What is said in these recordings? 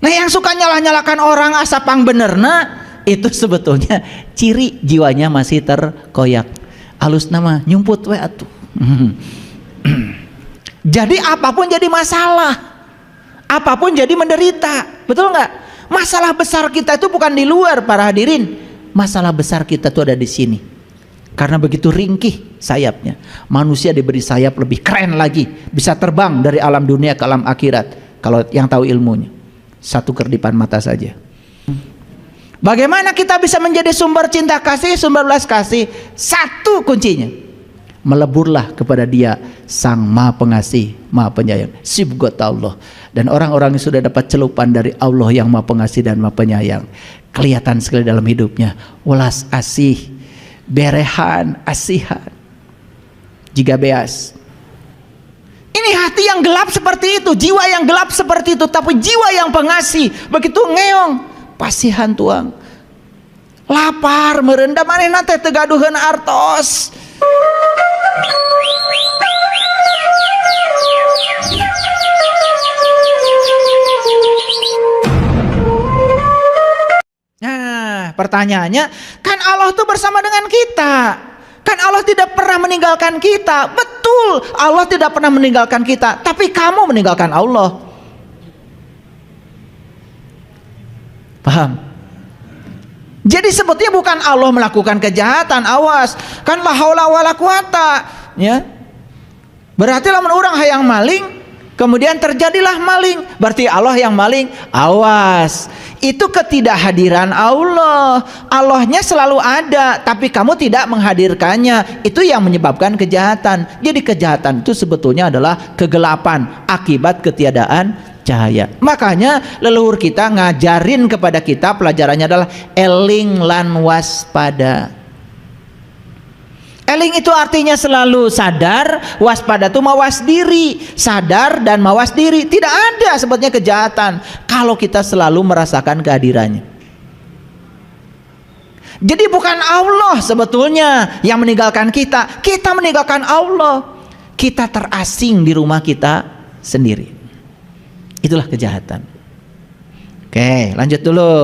Nah, yang suka nyalah-nyalakan orang asapang benerna itu sebetulnya ciri jiwanya masih terkoyak. Alus nama nyumput we atuh. Jadi apapun jadi masalah, apapun jadi menderita, betul nggak? Masalah besar kita itu bukan di luar, para hadirin. Masalah besar kita itu ada di sini. Karena begitu ringkih sayapnya, manusia diberi sayap lebih keren lagi, bisa terbang dari alam dunia ke alam akhirat. Kalau yang tahu ilmunya, satu kerdipan mata saja. Bagaimana kita bisa menjadi sumber cinta kasih, sumber belas kasih? Satu kuncinya, meleburlah kepada Dia Sang Maha Pengasih, Maha Penyayang, sibgot Allah. Dan orang-orang yang sudah dapat celupan dari Allah yang Maha Pengasih dan Maha Penyayang, kelihatan sekali dalam hidupnya, welas asih, berehan, asihan, jika beas. Ini hati yang gelap seperti itu, jiwa yang gelap seperti itu, tapi jiwa yang pengasih, begitu ngeong, pasihan tuang, lapar merendam manehna teh teu gaduheun artos. Nah, pertanyaannya, kan Allah tuh bersama dengan kita. Kan Allah tidak pernah meninggalkan kita. Betul, Allah tidak pernah meninggalkan kita, tapi kamu meninggalkan Allah. Paham? Jadi sebetulnya bukan Allah melakukan kejahatan, awas. Kan la haula wala quwata, ya. Berarti lamun urang hayang maling, kemudian terjadilah maling, berarti Allah yang maling, awas. Itu ketidakhadiran Allah. Allahnya selalu ada, tapi kamu tidak menghadirkannya. Itu yang menyebabkan kejahatan. Jadi kejahatan itu sebetulnya adalah kegelapan akibat ketiadaan cahaya. Makanya leluhur kita ngajarin kepada kita, pelajarannya adalah eling lan waspada. Eling itu artinya selalu sadar, waspada itu mawas diri. Sadar dan mawas diri. Tidak ada sebetulnya kejahatan kalau kita selalu merasakan kehadirannya. Jadi bukan Allah sebetulnya yang meninggalkan kita, kita meninggalkan Allah. Kita terasing di rumah kita sendiri. Itulah kejahatan. Oke, lanjut dulu,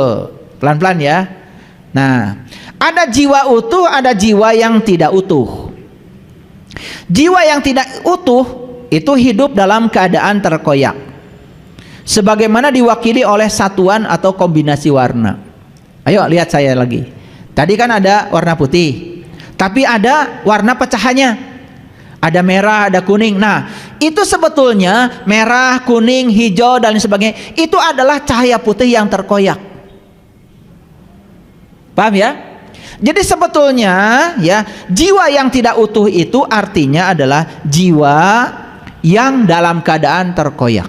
pelan-pelan ya. Nah, ada jiwa utuh, ada jiwa yang tidak utuh. Jiwa yang tidak utuh itu hidup dalam keadaan terkoyak, sebagaimana diwakili oleh satuan atau kombinasi warna. Ayo lihat saya lagi. Tadi kan ada warna putih, tapi ada warna pecahannya. Ada merah, ada kuning. Nah, itu sebetulnya merah, kuning, hijau dan sebagainya, itu adalah cahaya putih yang terkoyak. Paham ya? Jadi sebetulnya ya, jiwa yang tidak utuh itu artinya adalah jiwa yang dalam keadaan terkoyak.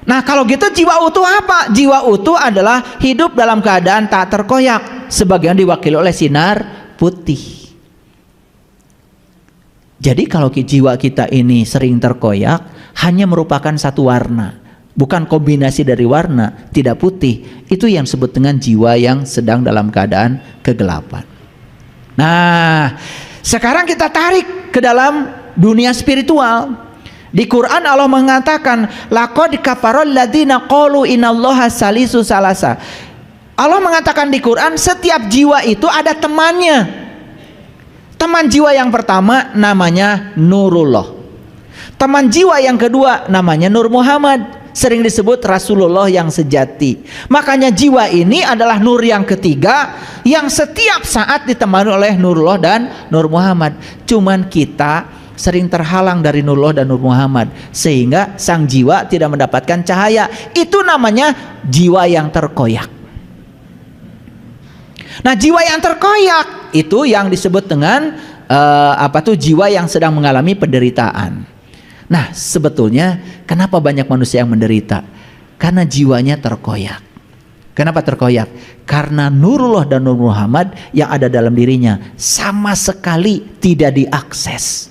Nah, kalau gitu jiwa utuh apa? Jiwa utuh adalah hidup dalam keadaan tak terkoyak, sebagian diwakili oleh sinar putih. Jadi kalau jiwa kita ini sering terkoyak, hanya merupakan satu warna, bukan kombinasi dari warna, tidak putih. Itu yang disebut dengan jiwa yang sedang dalam keadaan kegelapan. Nah, sekarang kita tarik ke dalam dunia spiritual. Di Quran Allah mengatakan, laqad kafarol ladzina qalu innallaha salisu salasa. Allah mengatakan di Quran, setiap jiwa itu ada temannya. Teman jiwa yang pertama namanya Nurullah. Teman jiwa yang kedua namanya Nur Muhammad, sering disebut Rasulullah yang sejati. Makanya jiwa ini adalah nur yang ketiga yang setiap saat ditemani oleh Nurullah dan Nur Muhammad. Cuman kita sering terhalang dari Nurullah dan Nur Muhammad, sehingga sang jiwa tidak mendapatkan cahaya. Itu namanya jiwa yang terkoyak. Nah, jiwa yang terkoyak itu yang disebut dengan jiwa yang sedang mengalami penderitaan. Nah, sebetulnya kenapa banyak manusia yang menderita? Karena jiwanya terkoyak. Kenapa terkoyak? Karena Nurullah dan Nur Muhammad yang ada dalam dirinya sama sekali tidak diakses,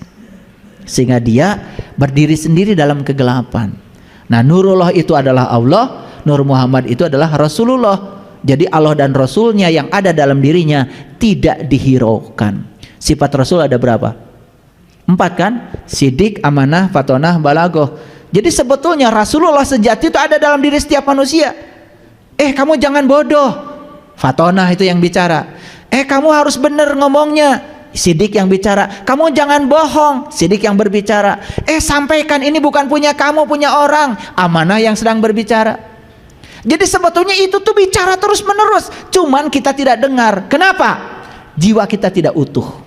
sehingga dia berdiri sendiri dalam kegelapan. Nah, Nurullah itu adalah Allah, Nur Muhammad itu adalah Rasulullah. Jadi Allah dan Rasulnya yang ada dalam dirinya tidak dihiraukan. Sifat Rasul ada berapa? 4 kan? Sidik, amanah, fatonah, balagoh. Jadi sebetulnya Rasulullah sejati itu ada dalam diri setiap manusia. Kamu jangan bodoh, Fatonah itu yang bicara. Kamu harus benar ngomongnya, Sidik yang bicara. Kamu jangan bohong, Sidik yang berbicara. Sampaikan ini bukan punya kamu, punya orang, Amanah yang sedang berbicara. Jadi sebetulnya itu tuh bicara terus menerus, cuman kita tidak dengar. Kenapa? Jiwa kita tidak utuh.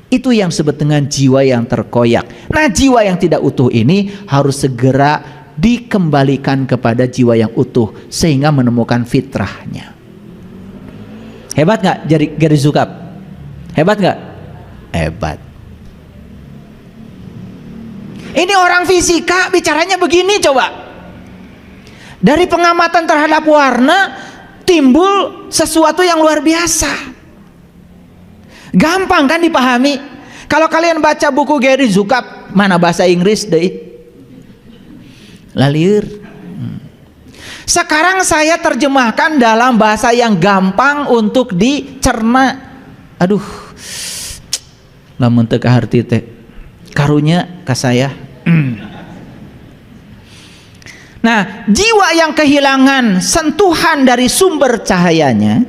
Itu yang disebut dengan jiwa yang terkoyak. Nah, jiwa yang tidak utuh ini harus segera dikembalikan kepada jiwa yang utuh sehingga menemukan fitrahnya. Hebat nggak jadi Gary Zukab? Hebat nggak? Hebat. Ini orang fisika bicaranya begini, coba. Dari pengamatan terhadap warna timbul sesuatu yang luar biasa. Gampang kan dipahami? Kalau kalian baca buku Gary Zukab, mana bahasa Inggris deh? Lalir. Sekarang saya terjemahkan dalam bahasa yang gampang untuk dicerna. Aduh, lamun teu kaharti teh karunya ka saya. Nah, jiwa yang kehilangan sentuhan dari sumber cahayanya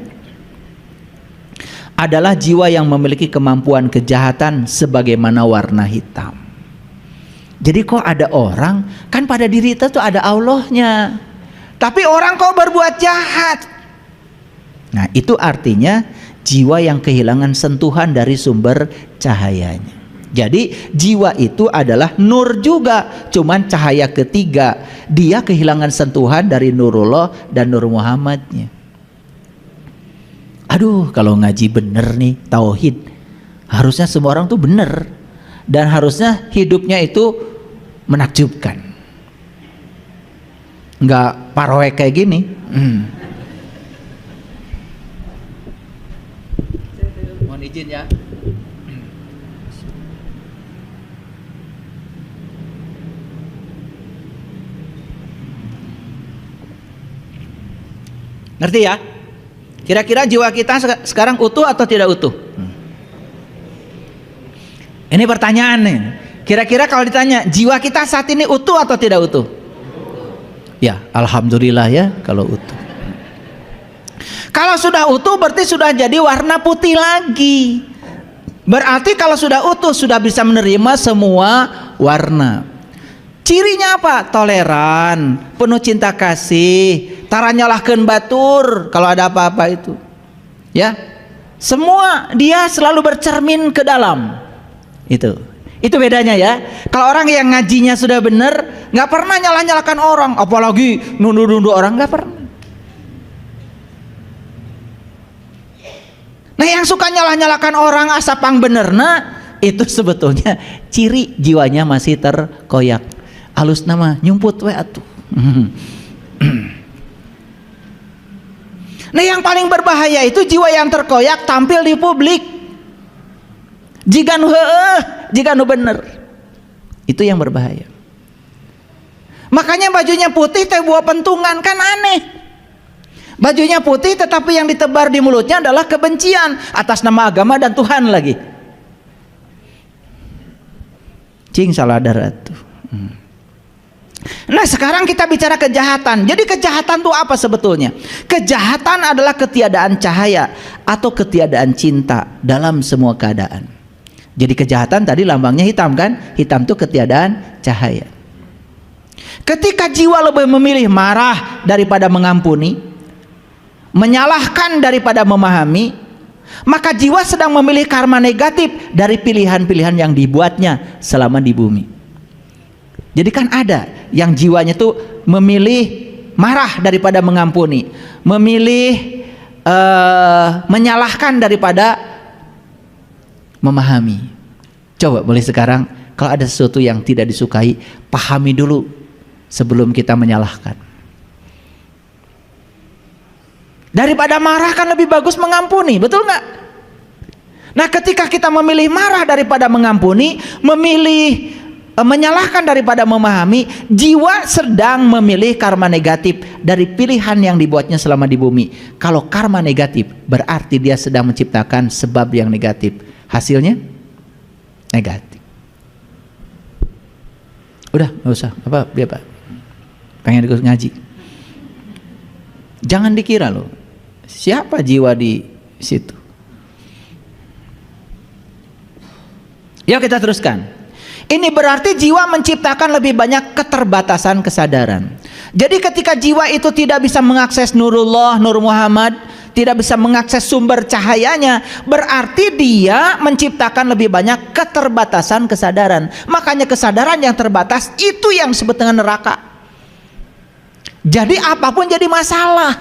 adalah jiwa yang memiliki kemampuan kejahatan sebagaimana warna hitam. Jadi kok ada orang, kan pada diri kita tuh ada Allahnya, tapi orang kok berbuat jahat. Nah, itu artinya jiwa yang kehilangan sentuhan dari sumber cahayanya. Jadi jiwa itu adalah nur juga, cuman cahaya ketiga. Dia kehilangan sentuhan dari Nurullah dan Nur Muhammadnya. Aduh, kalau ngaji bener nih tauhid, harusnya semua orang tuh bener, dan harusnya hidupnya itu menakjubkan, nggak paroek kayak gini. Mohon izin ya. Ngerti ya? Kira-kira jiwa kita sekarang utuh atau tidak utuh? Ini pertanyaan nih. Kira-kira kalau ditanya, jiwa kita saat ini utuh atau tidak utuh? Ya, alhamdulillah ya kalau utuh. Kalau sudah utuh berarti sudah jadi warna putih lagi. Berarti kalau sudah utuh sudah bisa menerima semua warna. Cirinya apa? Toleran, penuh cinta kasih, tara nyalahkeun batur kalau ada apa-apa itu. Ya. Semua dia selalu bercermin ke dalam. Itu bedanya ya. Kalau orang yang ngajinya sudah benar, nggak pernah nyalah-nyalahkan orang, apalagi nundu-nundu orang, nggak pernah. Nah, yang suka nyalah-nyalahkan orang asapang benerna, itu sebetulnya ciri jiwanya masih terkoyak. Halus nama nyumput we atuh. Nah, yang paling berbahaya itu jiwa yang terkoyak tampil di publik. Jika nu heueuh, jika nu bener. Itu yang berbahaya. Makanya bajunya putih teh buah pentungan, kan aneh. Bajunya putih tetapi yang ditebar di mulutnya adalah kebencian atas nama agama dan Tuhan lagi. Cing salah darat tuh. Nah, sekarang kita bicara kejahatan. Jadi kejahatan itu apa sebetulnya? Kejahatan adalah ketiadaan cahaya atau ketiadaan cinta dalam semua keadaan. Jadi kejahatan tadi lambangnya hitam kan? Hitam itu ketiadaan cahaya. Ketika jiwa lebih memilih marah daripada mengampuni, menyalahkan daripada memahami, maka jiwa sedang memilih karma negatif dari pilihan-pilihan yang dibuatnya selama di bumi. Jadi kan ada yang jiwanya tuh memilih marah daripada mengampuni, memilih menyalahkan daripada memahami. Coba boleh sekarang kalau ada sesuatu yang tidak disukai, pahami dulu sebelum kita menyalahkan. Daripada marah kan lebih bagus mengampuni, betul nggak? Nah, ketika kita memilih marah daripada mengampuni, memilih menyalahkan daripada memahami, jiwa sedang memilih karma negatif dari pilihan yang dibuatnya selama di bumi. Kalau karma negatif berarti dia sedang menciptakan sebab yang negatif, hasilnya negatif. Udah, nggak usah. Apa dia Pak? Pengen ikut ngaji. Jangan dikira loh, siapa jiwa di situ. Yuk kita teruskan. Ini berarti jiwa menciptakan lebih banyak keterbatasan kesadaran. Jadi ketika jiwa itu tidak bisa mengakses Nurullah, Nur Muhammad, tidak bisa mengakses sumber cahayanya, berarti dia menciptakan lebih banyak keterbatasan kesadaran. Makanya kesadaran yang terbatas itu yang disebut dengan neraka. Jadi apapun jadi masalah,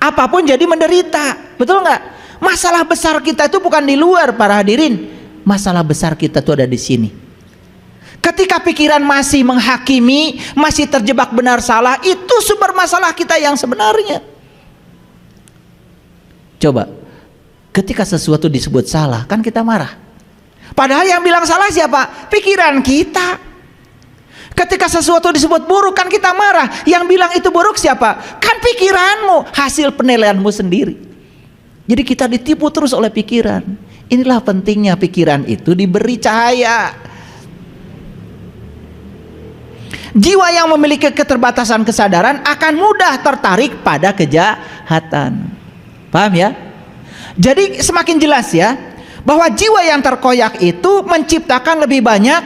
apapun jadi menderita, betul nggak? Masalah besar kita itu bukan di luar para hadirin, masalah besar kita itu ada di sini. Ketika pikiran masih menghakimi, masih terjebak benar salah, itu sumber masalah kita yang sebenarnya. Coba, ketika sesuatu disebut salah, kan kita marah. Padahal yang bilang salah siapa? Pikiran kita. Ketika sesuatu disebut buruk, kan kita marah. Yang bilang itu buruk siapa? Kan pikiranmu, hasil penilaianmu sendiri. Jadi kita ditipu terus oleh pikiran. Inilah pentingnya pikiran itu diberi cahaya. Jiwa yang memiliki keterbatasan kesadaran akan mudah tertarik pada kejahatan. Paham ya? Jadi semakin jelas ya, bahwa jiwa yang terkoyak itu menciptakan lebih banyak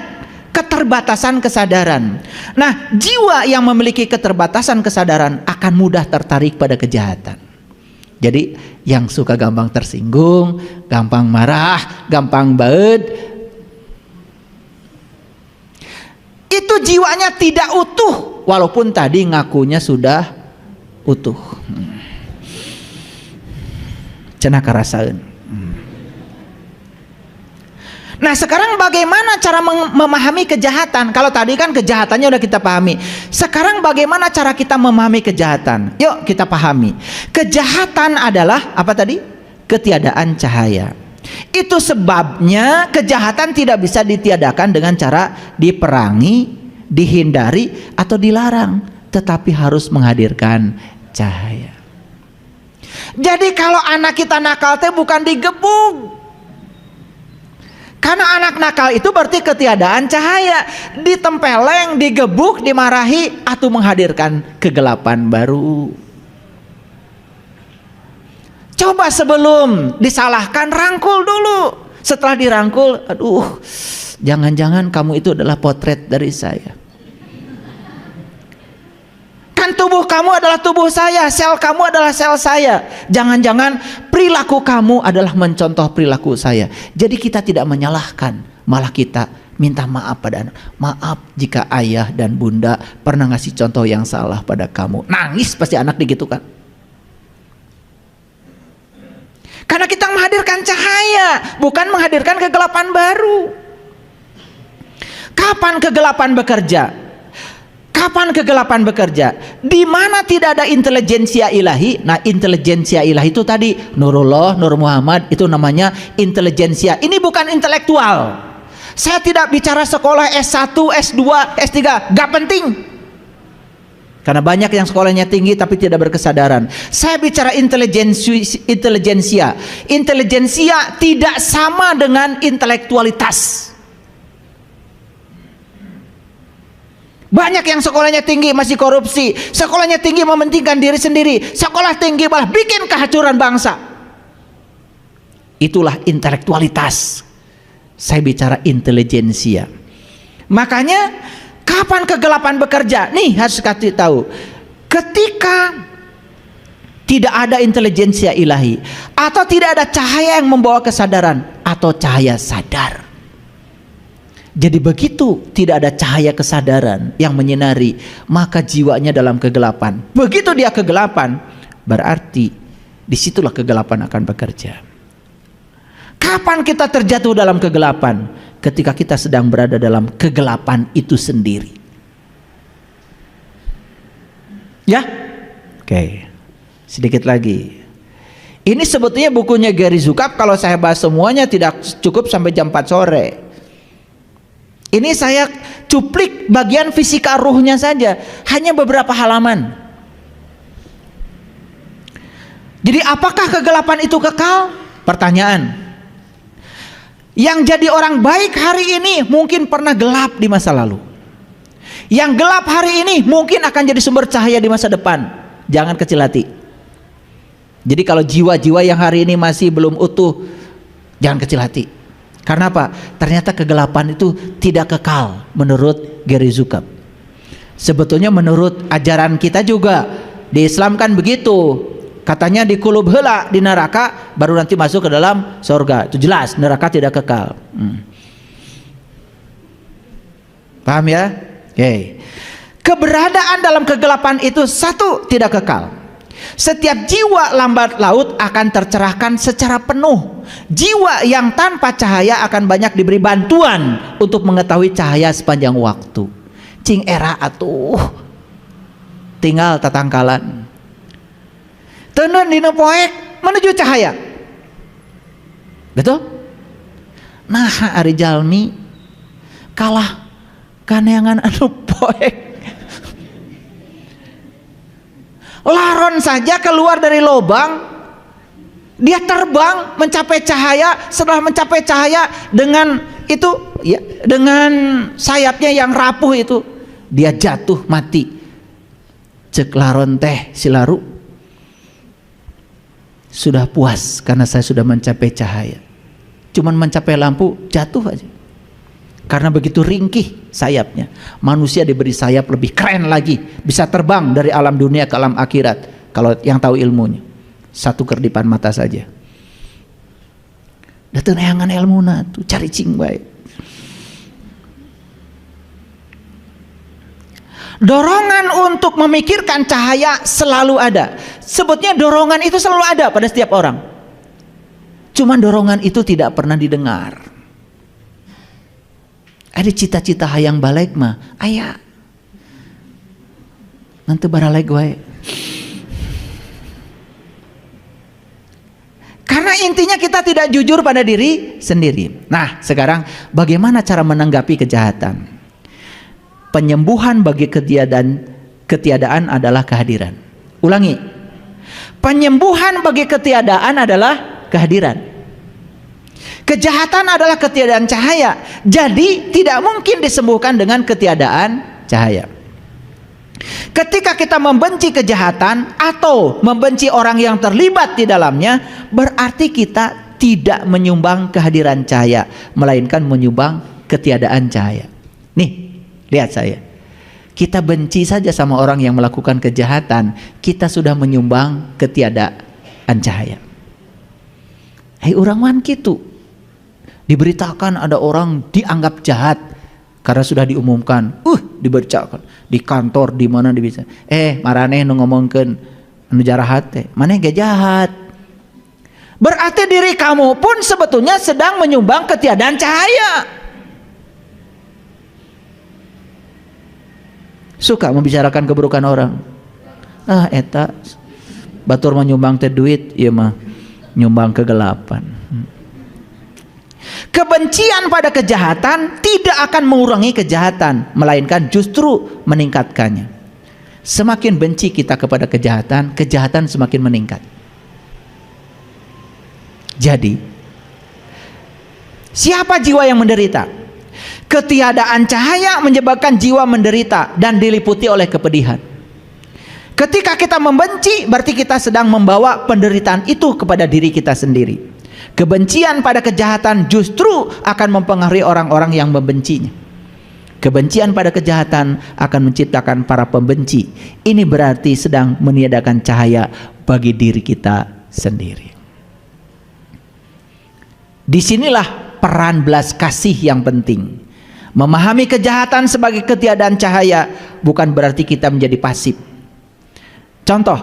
keterbatasan kesadaran. Nah, jiwa yang memiliki keterbatasan kesadaran akan mudah tertarik pada kejahatan. Jadi yang suka gampang tersinggung, gampang marah, gampang baed, itu jiwanya tidak utuh, walaupun tadi ngakunya sudah utuh. Cenah karasaeun. Nah sekarang bagaimana cara memahami kejahatan? Kalau tadi kan kejahatannya udah kita pahami. Sekarang bagaimana cara kita memahami kejahatan? Yuk kita pahami. Kejahatan adalah apa tadi? Ketiadaan cahaya. Itu sebabnya kejahatan tidak bisa ditiadakan dengan cara diperangi, dihindari, atau dilarang, tetapi harus menghadirkan cahaya. Jadi kalau anak kita nakal teh bukan digebuk. Karena anak nakal itu berarti ketiadaan cahaya, ditempeleng, digebuk, dimarahi, atau menghadirkan kegelapan baru. Coba sebelum disalahkan rangkul dulu. Setelah dirangkul, aduh, jangan-jangan kamu itu adalah potret dari saya. Kan tubuh kamu adalah tubuh saya, sel kamu adalah sel saya. Jangan-jangan perilaku kamu adalah mencontoh perilaku saya. Jadi kita tidak menyalahkan, malah kita minta maaf pada anak. Maaf jika ayah dan bunda pernah ngasih contoh yang salah pada kamu. Nangis pasti anak digitukan. Karena kita menghadirkan cahaya, bukan menghadirkan kegelapan baru. Kapan kegelapan bekerja? Kapan kegelapan bekerja? Di mana tidak ada intelijensia ilahi. Nah, intelijensia ilahi itu tadi Nurullah, Nur Muhammad, itu namanya intelijensia. Ini bukan intelektual. Saya tidak bicara sekolah S1, S2, S3, gak penting. Karena banyak yang sekolahnya tinggi tapi tidak berkesadaran. Saya bicara intelijensia. Intelijensia tidak sama dengan intelektualitas. Banyak yang sekolahnya tinggi masih korupsi, sekolahnya tinggi mementingkan diri sendiri, sekolah tinggi malah bikin kehancuran bangsa. Itulah intelektualitas. Saya bicara intelijensia. Makanya kapan kegelapan bekerja? Nih harus kasih tahu. Ketika tidak ada intelijensia ilahi, atau tidak ada cahaya yang membawa kesadaran, atau cahaya sadar. Jadi begitu tidak ada cahaya kesadaran yang menyinari, maka jiwanya dalam kegelapan. Begitu dia kegelapan, berarti disitulah kegelapan akan bekerja. Kapan kita terjatuh dalam kegelapan? Ketika kita sedang berada dalam kegelapan itu sendiri. Ya? Oke. Sedikit lagi. Ini sebetulnya bukunya Gary Zukav, kalau saya bahas semuanya tidak cukup sampai jam 4 sore. Ini saya cuplik bagian fisika ruhnya saja, hanya beberapa halaman. Jadi apakah kegelapan itu kekal? Pertanyaan. Yang jadi orang baik hari ini mungkin pernah gelap di masa lalu. Yang gelap hari ini mungkin akan jadi sumber cahaya di masa depan. Jangan kecil hati. Jadi kalau jiwa-jiwa yang hari ini masih belum utuh, jangan kecil hati. Karena apa? Ternyata kegelapan itu tidak kekal menurut Gary Zukav. Sebetulnya menurut ajaran kita juga di Islam kan begitu. Katanya dikulub heula di neraka baru nanti masuk ke dalam surga. Itu jelas neraka tidak kekal. Paham ya? Oke. Keberadaan dalam kegelapan itu satu, tidak kekal. Setiap jiwa lambat laut akan tercerahkan secara penuh. Jiwa yang tanpa cahaya akan banyak diberi bantuan untuk mengetahui cahaya sepanjang waktu. Cing era atuh. Tinggal tatangkalan. Tenan dina poek menuju cahaya. Betul? Nah, ari jalmi kalah kaneangan anu poek. Laron saja keluar dari lubang, dia terbang mencapai cahaya. Setelah mencapai cahaya dengan itu ya, dengan sayapnya yang rapuh itu, dia jatuh mati. Cek laron teh silaru, sudah puas karena saya sudah mencapai cahaya. Cuman mencapai lampu jatuh aja. Karena begitu ringkih sayapnya. Manusia diberi sayap lebih keren lagi, bisa terbang dari alam dunia ke alam akhirat. Kalau yang tahu ilmunya, satu kerdipan mata saja. Datang neangan ilmuna tuh cari cing baik. Dorongan untuk memikirkan cahaya selalu ada. Sebetulnya dorongan itu selalu ada pada setiap orang. Cuman dorongan itu tidak pernah didengar. Ada cita-cita hayang balik mah aya. Nanti baralek wae. Karena intinya kita tidak jujur pada diri sendiri. Nah, sekarang bagaimana cara menanggapi kejahatan? Penyembuhan bagi ketiadaan adalah kehadiran. Ulangi. Penyembuhan bagi ketiadaan adalah kehadiran. Kejahatan adalah ketiadaan cahaya. Jadi tidak mungkin disembuhkan dengan ketiadaan cahaya. Ketika kita membenci kejahatan atau membenci orang yang terlibat di dalamnya, berarti kita tidak menyumbang kehadiran cahaya, melainkan menyumbang ketiadaan cahaya. Nih, lihat saya. Kita benci saja sama orang yang melakukan kejahatan, kita sudah menyumbang ketiadaan cahaya. Hei orang man gitu. Diberitakan ada orang dianggap jahat karena sudah diumumkan, diberitakan di kantor di mana bisa. Maraneh nu ngomongkeun anu jarahat teh, maneh ge jahat. Berarti diri kamu pun sebetulnya sedang menyumbang ketiadaan cahaya. Suka membicarakan keburukan orang. Eta batur menyumbang teh duit, ieu mah nyumbang kegelapan. Kebencian pada kejahatan tidak akan mengurangi kejahatan, melainkan justru meningkatkannya. Semakin benci kita kepada kejahatan, kejahatan semakin meningkat. Jadi, siapa jiwa yang menderita? Ketiadaan cahaya menyebabkan jiwa menderita dan diliputi oleh kepedihan. Ketika kita membenci, berarti kita sedang membawa penderitaan itu kepada diri kita sendiri. Kebencian pada kejahatan justru akan mempengaruhi orang-orang yang membencinya. Kebencian pada kejahatan akan menciptakan para pembenci. Ini berarti sedang meniadakan cahaya bagi diri kita sendiri. Disinilah peran belas kasih yang penting. Memahami kejahatan sebagai ketiadaan cahaya bukan berarti kita menjadi pasif. Contoh,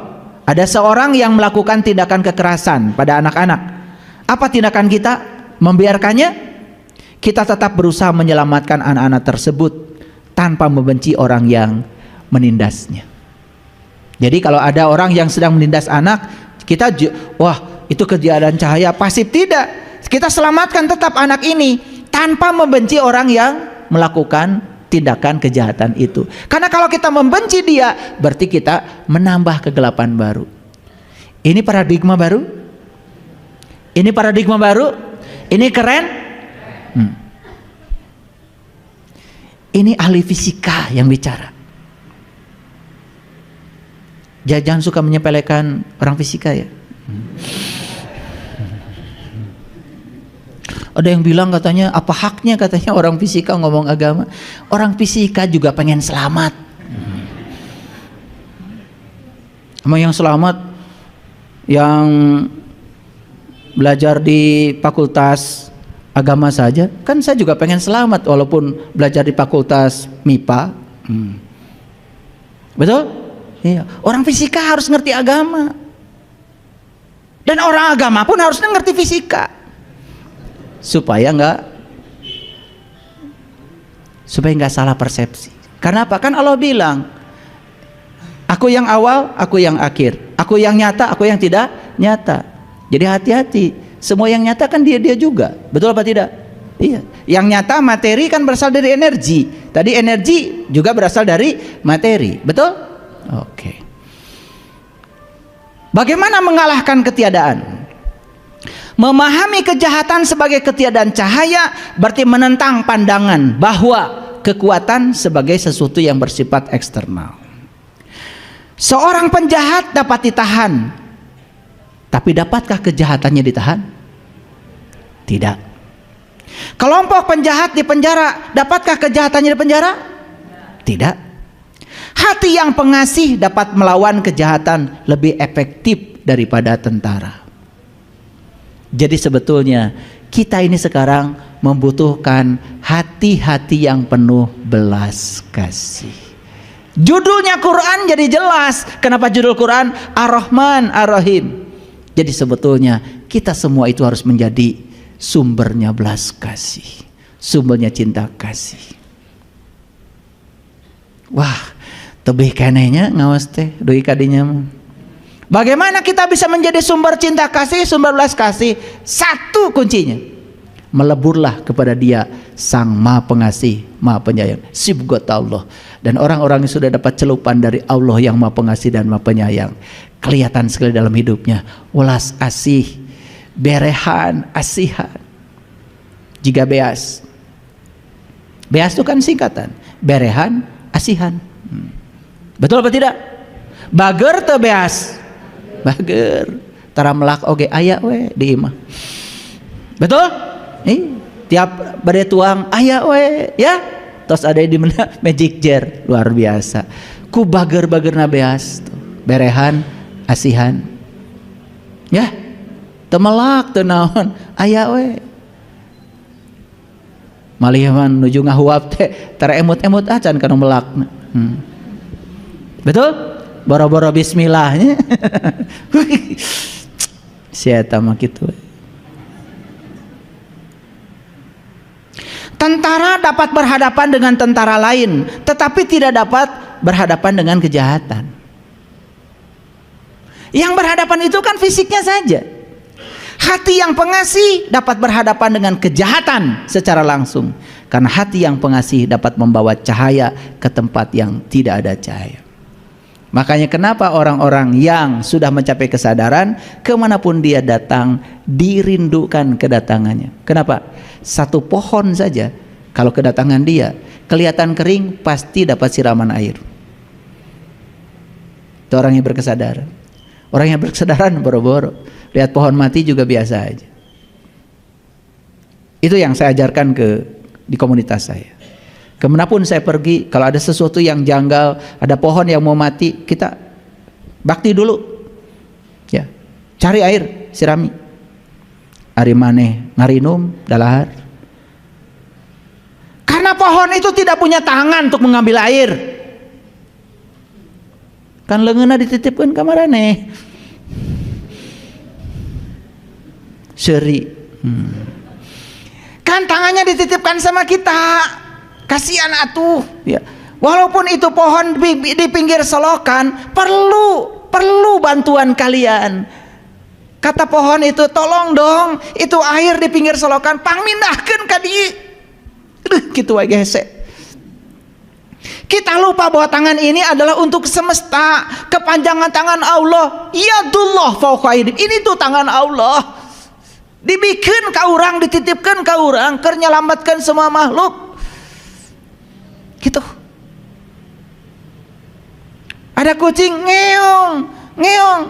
ada seorang yang melakukan tindakan kekerasan pada anak-anak. Apa tindakan kita? Membiarkannya? Kita tetap berusaha menyelamatkan anak-anak tersebut tanpa membenci orang yang menindasnya. Jadi kalau ada orang yang sedang menindas anak, kita wah itu kejahatan cahaya, pasif tidak. Kita selamatkan tetap anak ini tanpa membenci orang yang melakukan tindakan kejahatan itu. Karena kalau kita membenci dia, berarti kita menambah kegelapan baru. Ini paradigma baru. Ini paradigma baru. Ini keren. Ini ahli fisika yang bicara. Jangan suka menyepelekan orang fisika ya. Ada yang bilang katanya, apa haknya katanya orang fisika ngomong agama? Orang fisika juga pengen selamat. Emang yang selamat yang belajar di fakultas agama saja? Kan saya juga pengen selamat walaupun belajar di fakultas MIPA. Betul? Iya. Orang fisika harus ngerti agama. Dan orang agama pun harus ngerti fisika. Supaya nggak salah persepsi. Karena apa? Kan Allah bilang, aku yang awal, aku yang akhir, aku yang nyata, aku yang tidak nyata. Jadi hati-hati. Semua yang nyata kan dia juga. Betul apa tidak? Iya. Yang nyata materi kan berasal dari energi. Tadi energi juga berasal dari materi. Betul? Oke. Bagaimana mengalahkan ketiadaan? Memahami kejahatan sebagai ketiadaan cahaya berarti menentang pandangan bahwa kekuatan sebagai sesuatu yang bersifat eksternal. Seorang penjahat dapat ditahan, tapi dapatkah kejahatannya ditahan? Tidak. Kelompok penjahat di penjara, dapatkah kejahatannya di penjara? Tidak. Hati yang pengasih dapat melawan kejahatan lebih efektif daripada tentara. Jadi sebetulnya kita ini sekarang membutuhkan hati-hati yang penuh belas kasih. Judulnya Quran jadi jelas. Kenapa judul Quran Ar-Rahman Ar-Rahim? Jadi sebetulnya kita semua itu harus menjadi sumbernya belas kasih, sumbernya cinta kasih. Wah, tebih kenehnya ngawas teh doi kadinya mah. Bagaimana kita bisa menjadi sumber cinta kasih, sumber belas kasih? Satu kuncinya, meleburlah kepada Dia Sang Maha Pengasih, Maha Penyayang, Sibgot Allah. Dan orang-orang yang sudah dapat celupan dari Allah yang Maha Pengasih dan Maha Penyayang, kelihatan sekali dalam hidupnya, welas asih, berehan, asihan. Jika beas, beas itu kan singkatan, berehan, asihan. Betul apa tidak? Bager teu beas, bager tara melak oge aya we di imah. Betul? Tiap bade tuang aya we ya. Tos ada di mana magic jar luar biasa. Ku bager-bagerna beas tuh. Berehan, asihan. Ya. Teu melak teu naon aya we. Malih man nuju ngahuap teh tara emut-emut acan kana melakna. Betul? Boro-boro bismillahnya. Sieta mah kitu. Tentara dapat berhadapan dengan tentara lain, tetapi tidak dapat berhadapan dengan kejahatan. Yang berhadapan itu kan fisiknya saja. Hati yang pengasih dapat berhadapan dengan kejahatan secara langsung, karena hati yang pengasih dapat membawa cahaya ke tempat yang tidak ada cahaya. Makanya kenapa orang-orang yang sudah mencapai kesadaran, kemanapun dia datang dirindukan kedatangannya. Kenapa? Satu pohon saja kalau kedatangan dia kelihatan kering, pasti dapat siraman air. Itu orang yang berkesadaran. Orang yang berkesadaran boro-boro lihat pohon mati juga biasa aja. Itu yang saya ajarkan di komunitas saya. Kemanapun saya pergi, kalau ada sesuatu yang janggal, ada pohon yang mau mati, kita bakti dulu, ya, cari air, sirami. Ari maneh ngarinum dalahar. Karena pohon itu tidak punya tangan untuk mengambil air. Kan leungeunna dititipkeun ka maraneh. Seuri. Kan tangannya dititipkan sama kita. Kasihan atuh, ya. Walaupun itu pohon di pinggir selokan, perlu bantuan kalian. Kata pohon itu, tolong dong, itu air di pinggir selokan pangmindahkeun ka dieu. Kitu wae hese. Kita lupa bahwa tangan ini adalah untuk semesta, kepanjangan tangan Allah. Yadullah fauqa aydihim. Ini tuh tangan Allah. Dibikin ka urang, dititipkeun ka urang keur nyelamatkeun semua makhluk. Gitu. Ada kucing ngeong, ngeong.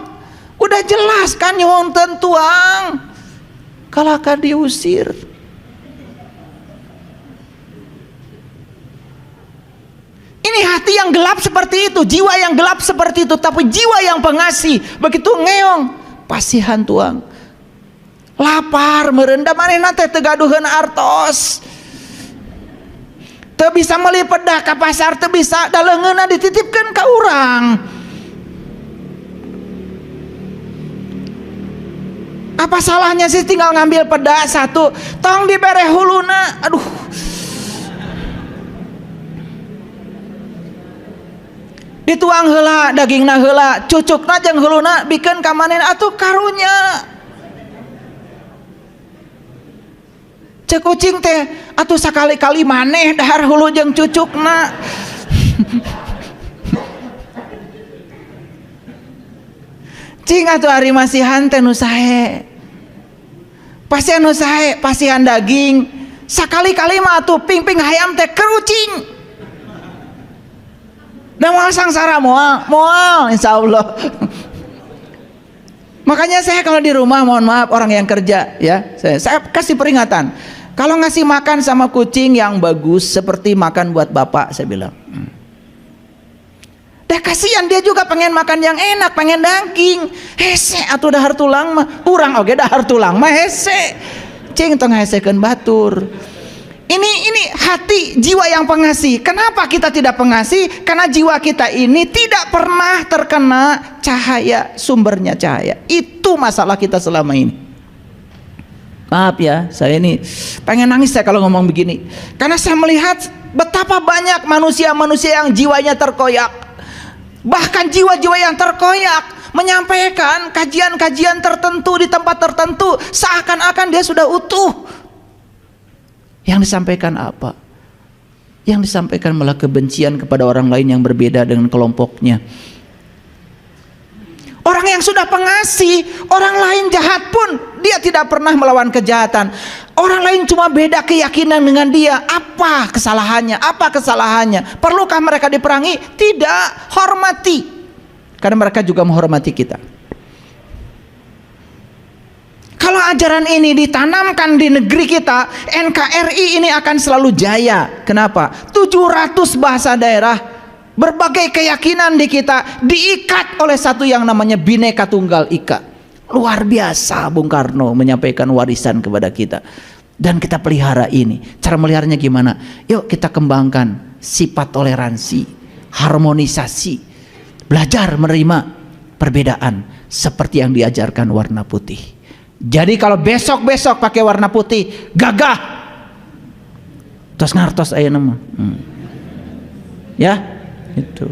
Udah jelas kan nyuwun tentuang. Kalau akan diusir. Ini hati yang gelap seperti itu, jiwa yang gelap seperti itu, tapi jiwa yang pengasih begitu ngeong, pasihan tuang. Lapar merendam manehna teh teu gaduheun artos. Teu bisa meuli pedah ka pasar, teu bisa da leungeunna dititipkeun ka urang. Apa salahnya sih tinggal ngambil pedah satu, tong dibere huluna. Aduh. Dituang heula dagingna heula, cucukna jeung huluna bikeun ka manehna atuh karunya. Cek kucing teh atuh sakali-kali maneh dahar hulu jeung cucukna. Cing atuh ari masihan teh nu sae. Pasti anu sae pasihan daging. Sakali-kali mah atuh ping-ping hayam teh kerucing. Da moal sangsara moal insyaallah. Makanya saya kalau di rumah, mohon maaf orang yang kerja ya, saya kasih peringatan. Kalau ngasih makan sama kucing yang bagus seperti makan buat bapak, saya bilang. Dah kasihan dia juga pengen makan yang enak, pengen daging. Hese atuh dahar tulang mah, urang oge dahar tulang mah hese. Cing tong hesekeun batur. Ini hati jiwa yang pengasih. Kenapa kita tidak pengasih? Karena jiwa kita ini tidak pernah terkena cahaya, sumbernya cahaya. Itu masalah kita selama ini. Maaf ya, saya ini pengen nangis saya kalau ngomong begini. Karena saya melihat betapa banyak manusia-manusia yang jiwanya terkoyak. Bahkan jiwa-jiwa yang terkoyak menyampaikan kajian-kajian tertentu di tempat tertentu seakan-akan dia sudah utuh. Yang disampaikan apa? Yang disampaikan malah kebencian kepada orang lain yang berbeda dengan kelompoknya. Orang yang sudah pengasih, orang lain jahat pun dia tidak pernah melawan kejahatan. Orang lain cuma beda keyakinan dengan dia. Apa kesalahannya? Apa kesalahannya? Perlukah mereka diperangi? Tidak, hormati. Karena mereka juga menghormati kita. Kalau ajaran ini ditanamkan di negeri kita, NKRI ini akan selalu jaya. Kenapa? 700 bahasa daerah, berbagai keyakinan di kita diikat oleh satu yang namanya Bhinneka Tunggal Ika. Luar biasa Bung Karno menyampaikan warisan kepada kita. Dan kita pelihara ini. Cara meliharanya gimana? Yuk kita kembangkan sifat toleransi, harmonisasi, belajar menerima perbedaan seperti yang diajarkan warna putih. Jadi kalau besok-besok pakai warna putih, gagah. Tos ngartos aya nama. Ya, itu.